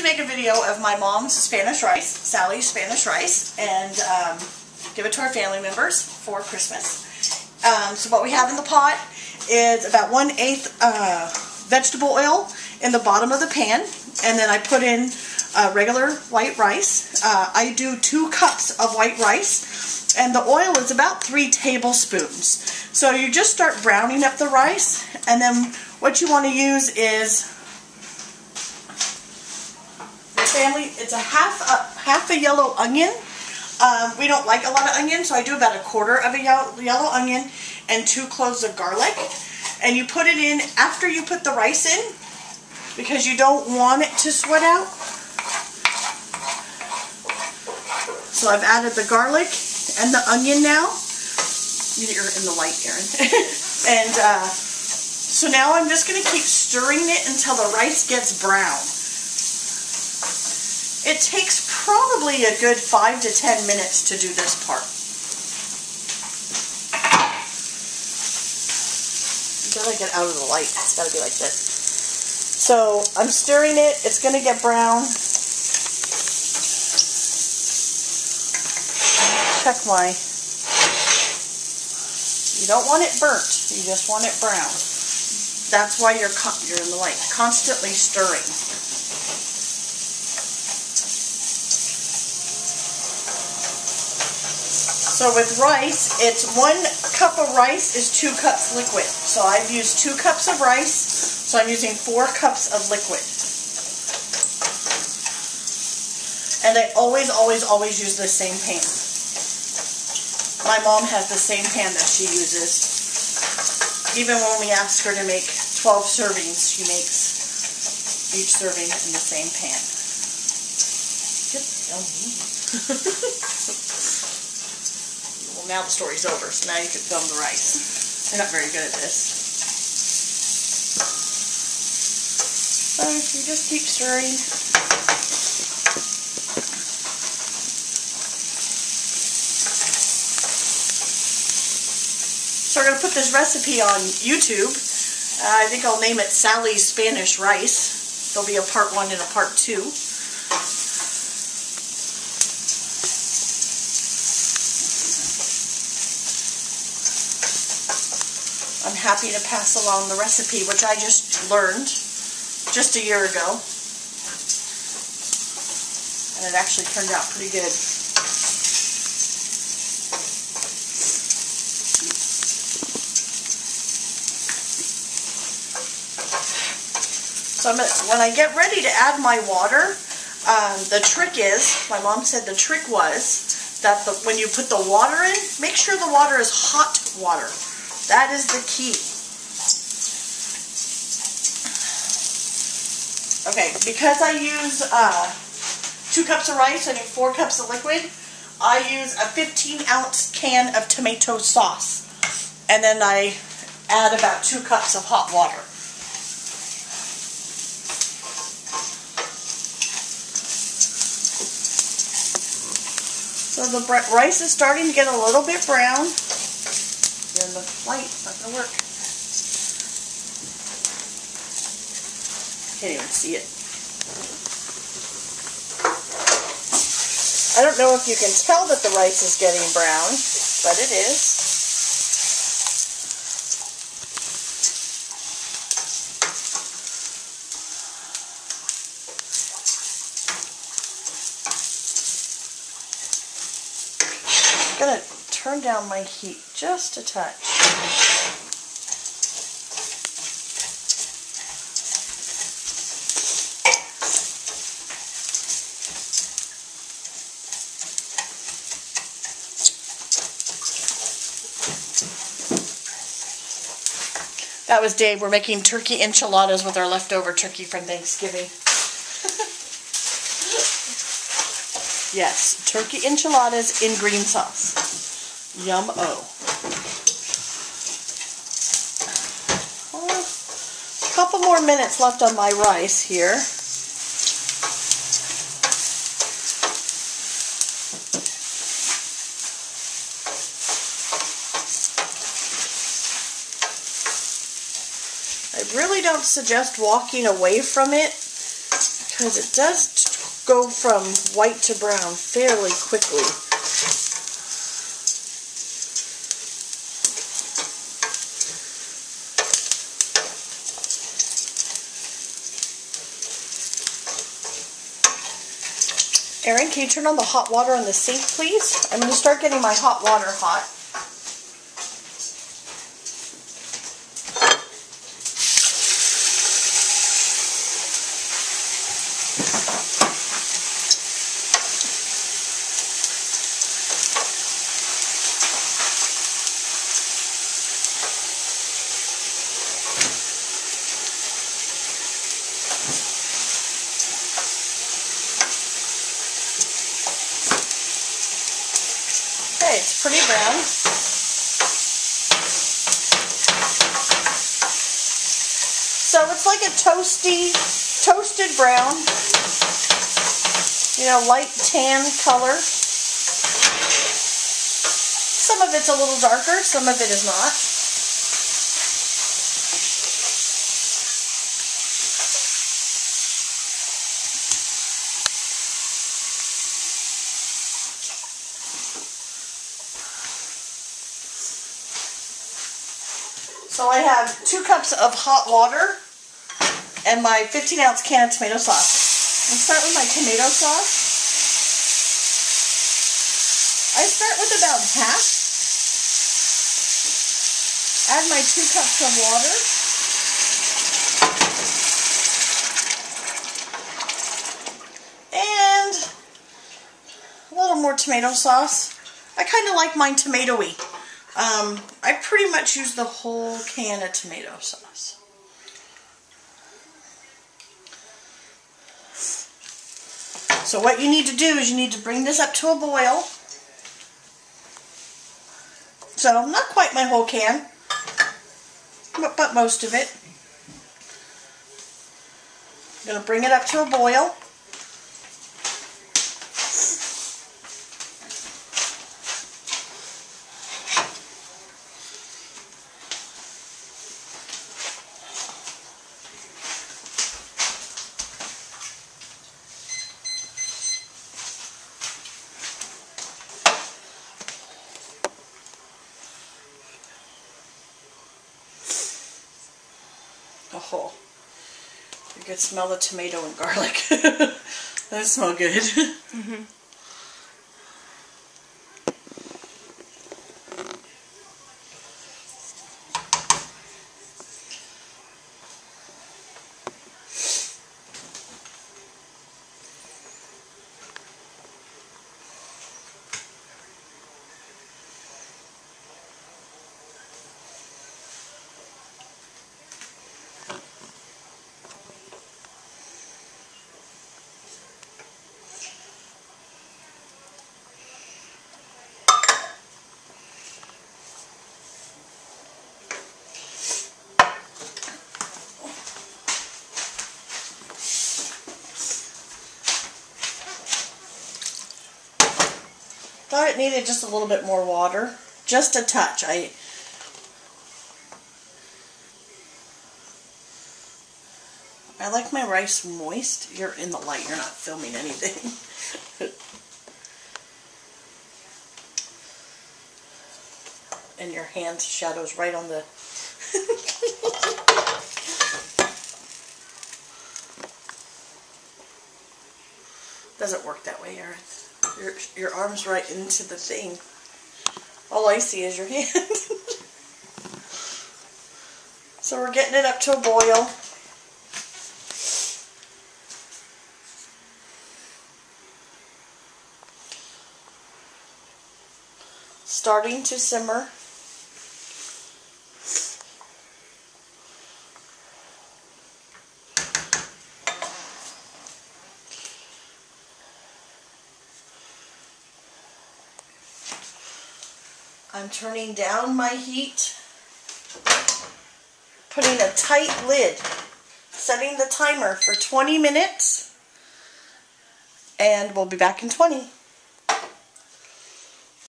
make a video of my mom's Spanish rice, Sally's Spanish rice, and give it to our family members for Christmas. So what we have in the pot is about 1/8 vegetable oil in the bottom of the pan, and then I put in regular white rice. I do 2 cups of white rice, and the oil is about 3 tablespoons. So you just start browning up the rice, and then what you want to use is it's a half a yellow onion. We don't like a lot of onion, so I do about 1/4 of a yellow onion and 2 cloves of garlic. And you put it in after you put the rice in, because you don't want it to sweat out. So I've added the garlic and the onion now. You're in the light, Erin. And so now I'm just going to keep stirring it until the rice gets brown. It takes probably a good 5 to 10 minutes to do this part. Until I get out of the light, it's got to be like this. So I'm stirring it. It's going to get brown. Check my... You don't want it burnt. You just want it brown. That's why you're in the light. Constantly stirring. So with rice, it's 1 cup of rice is 2 cups liquid. So I've used 2 cups of rice, so I'm using 4 cups of liquid. And I always, always, always use the same pan. My mom has the same pan that she uses. Even when we ask her to make 12 servings, she makes each serving in the same pan. Well, now the story's over, so now you can film the rice. They're not very good at this. So you just keep stirring. So we're going to put this recipe on YouTube. I think I'll name it Sally's Spanish Rice. There'll be a part 1 and a part 2. I'm happy to pass along the recipe, which I just learned just a year ago. And it actually turned out pretty good. So when I get ready to add my water, the trick is, my mom said the trick was that when you put the water in, make sure the water is hot water. That is the key. Okay, because I use 2 cups of rice and 4 cups of liquid, I use a 15-ounce can of tomato sauce. And then I add about 2 cups of hot water. So the rice is starting to get a little bit brown. In the light, it's not going to work. Can't even see it. I don't know if you can tell that the rice is getting brown, but it is. I'm going to turn down my heat just a touch. That was Dave. We're making turkey enchiladas with our leftover turkey from Thanksgiving. Yes, turkey enchiladas in green sauce. Yum-o. A couple more minutes left on my rice here. I really don't suggest walking away from it because it does go from white to brown fairly quickly. Erin, can you turn on the hot water in the sink, please? I'm going to start getting my hot water hot. It's pretty brown. So it's like a toasted brown, you know, light tan color. Some of it's a little darker, some of it is not. So I have 2 cups of hot water and my 15-ounce can of tomato sauce. I'll start with my tomato sauce. I start with about half. Add my 2 cups of water. And a little more tomato sauce. I kind of like mine tomatoey. I pretty much use the whole can of tomato sauce. So what you need to do is you need to bring this up to a boil. So not quite my whole can, but most of it. I'm going to bring it up to a boil. Oh, you can smell the tomato and garlic. That smells good. Mm-hmm. Thought it needed just a little bit more water, just a touch. I like my rice moist. You're in the light, you're not filming anything. And your hand shadows right on the... Doesn't work that way, Erin. Your arm's right into the thing. All I see is your hand. So we're getting it up to a boil. Starting to simmer. I'm turning down my heat, putting a tight lid, setting the timer for 20 minutes, and we'll be back in 20.